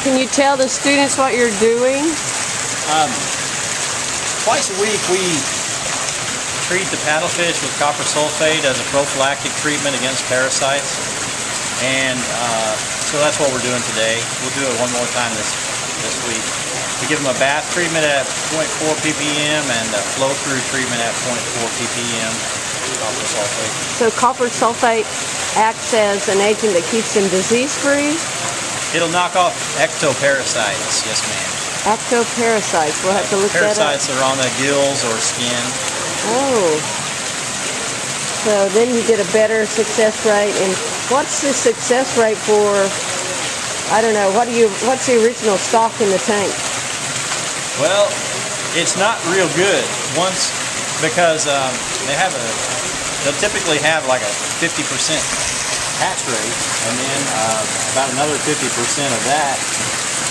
Can you tell the students what you're doing? Twice a week we treat the paddlefish with copper sulfate as a prophylactic treatment against parasites, and so that's what we're doing today. We'll do it one more time this week. We give them a bath treatment at 0.4 ppm and a flow-through treatment at 0.4 ppm copper sulfate. So copper sulfate acts as an agent that keeps them disease-free? It'll knock off ectoparasites, yes ma'am. Ectoparasites, we'll have to look that up. Parasites are on the gills or skin. Oh. So then you get a better success rate. And what's the success rate for, I don't know, what's the original stock in the tank? Well, it's not real good because they'll typically have like a 50% hatch rate, and then about another 50% of that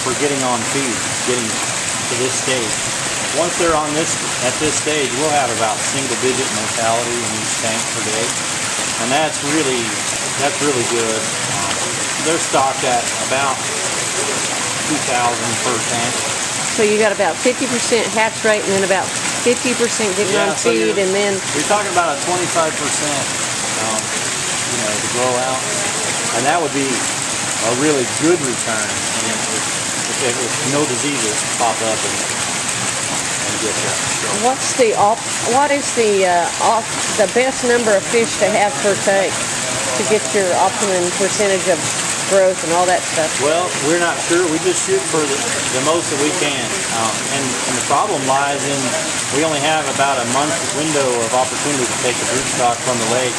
for getting on feed, getting to this stage. Once they're at this stage, we'll have about single-digit mortality in each tank per day, and that's really good. They're stocked at about 2,000 per tank. So you got about 50% hatch rate, and then about 50% getting on feed, and then you're talking about a 25%. To grow out, and that would be a really good return if no diseases pop up and get you. What is the best number of fish to have per tank to get your optimum percentage of growth and all that stuff? Well, we're not sure. We just shoot for the most that we can, and the problem lies in we only have about a month window of opportunity to take the broodstock from the lake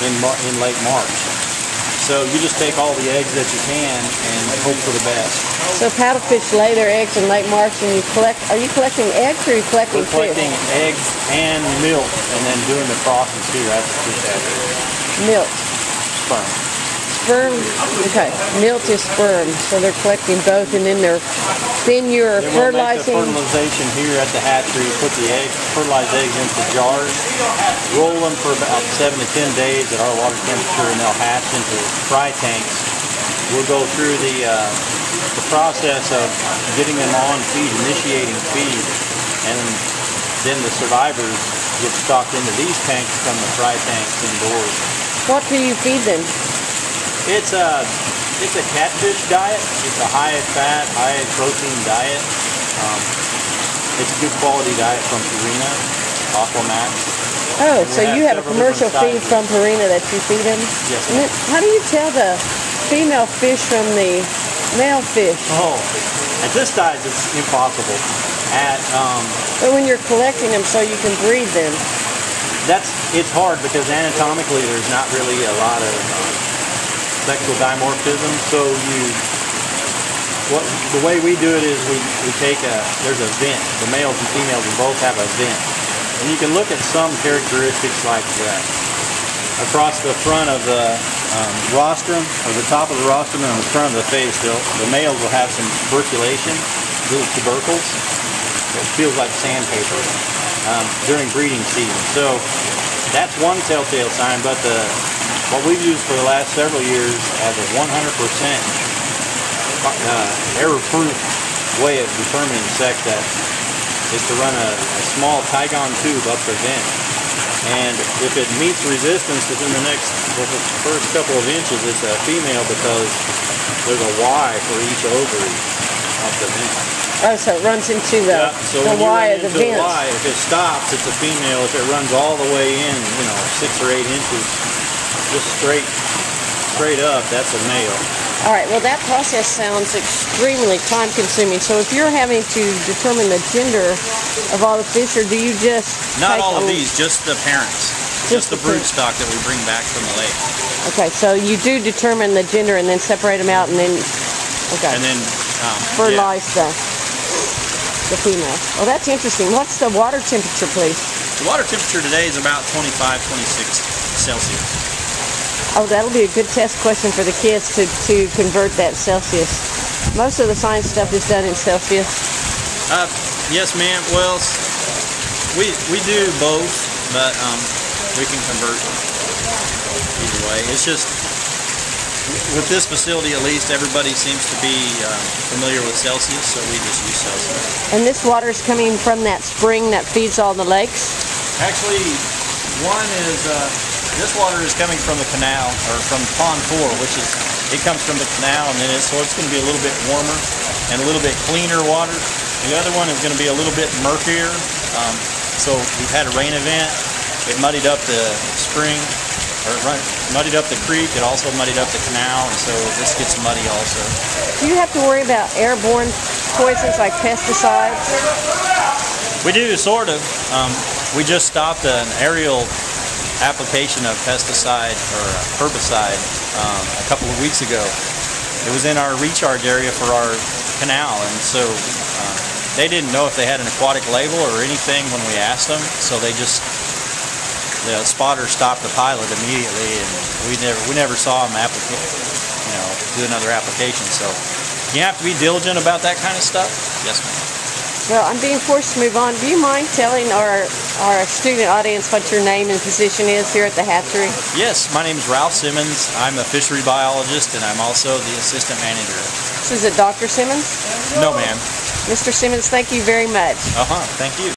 in late March. So you just take all the eggs that you can and hope for the best. So paddlefish lay their eggs in late March, and are you collecting eggs or are you collecting fish? We're collecting eggs and milk, and then doing the process here at the fish hatchery. Milk. Sperm. Sperm, okay. Milk is sperm, so they're collecting both, and then you're fertilizing. We'll make the fertilization here at the hatchery. Put the fertilized eggs into jars, roll them for about 7 to 10 days at our water temperature, and they'll hatch into fry tanks. We'll go through the process of getting them on feed, initiating feed, and then the survivors get stocked into these tanks from the fry tanks indoors. What do you feed them? It's a catfish diet. It's a high-fat, high-protein diet. It's a good quality diet from Purina, Aquamax. Oh, so you have a commercial feed from Purina that you feed them? Yes. And then, how do you tell the female fish from the male fish? Oh, at this size, it's impossible. But when you're collecting them so you can breed them? It's hard because anatomically there's not really a lot of sexual dimorphism, so the way we do it is we take there's a vent. The males and females will both have a vent, and you can look at some characteristics like that. Across the front of the rostrum, or the top of the rostrum and on the front of the face, the males will have some tuberculation, little tubercles. It feels like sandpaper during breeding season. So that's one telltale sign, but what we've used for the last several years as a 100% error-proof way of determining sex is to run a small Tygon tube up the vent. And if it meets resistance within the first couple of inches, it's a female because there's a Y for each ovary up the vent. Oh, so it runs into the Y of the vent. If it stops, it's a female. If it runs all the way in, 6 or 8 inches, just straight up, that's a male. All right, well, that process sounds extremely time-consuming. So if you're having to determine the gender of all the fish, or do you just Not all of these, just the parents. Just the broodstock that we bring back from the lake. Okay, so you do determine the gender and then separate them out and then, And then fertilize the female. Well, that's interesting. What's the water temperature, please? The water temperature today is about 25, 26 Celsius. Oh, that'll be a good test question for the kids to convert that Celsius. Most of the science stuff is done in Celsius. Yes, ma'am. Well, we do both, but we can convert either way. It's just with this facility at least, everybody seems to be familiar with Celsius, so we just use Celsius. And this water is coming from that spring that feeds all the lakes? Actually, one is, this water is coming from the canal, or from Pond 4, which is, it comes from the canal, and then so it's going to be a little bit warmer and a little bit cleaner water. The other one is going to be a little bit murkier. So we've had a rain event. It muddied up the spring, or muddied up the creek. It also muddied up the canal, and so this gets muddy also. Do you have to worry about airborne poisons like pesticides? We do, sort of. We just stopped an aerial application of pesticide or herbicide a couple of weeks ago. It was in our recharge area for our canal, and so they didn't know if they had an aquatic label or anything when we asked them, so they just, the spotter stopped the pilot immediately, and we never saw them do another application. So you have to be diligent about that kind of stuff. Yes, ma'am. Well, I'm being forced to move on. Do you mind telling our student audience what your name and position is here at the hatchery? Yes, my name is Ralph Simmons. I'm a fishery biologist, and I'm also the assistant manager. So is it Dr. Simmons? No, ma'am. Mr. Simmons, thank you very much. Thank you.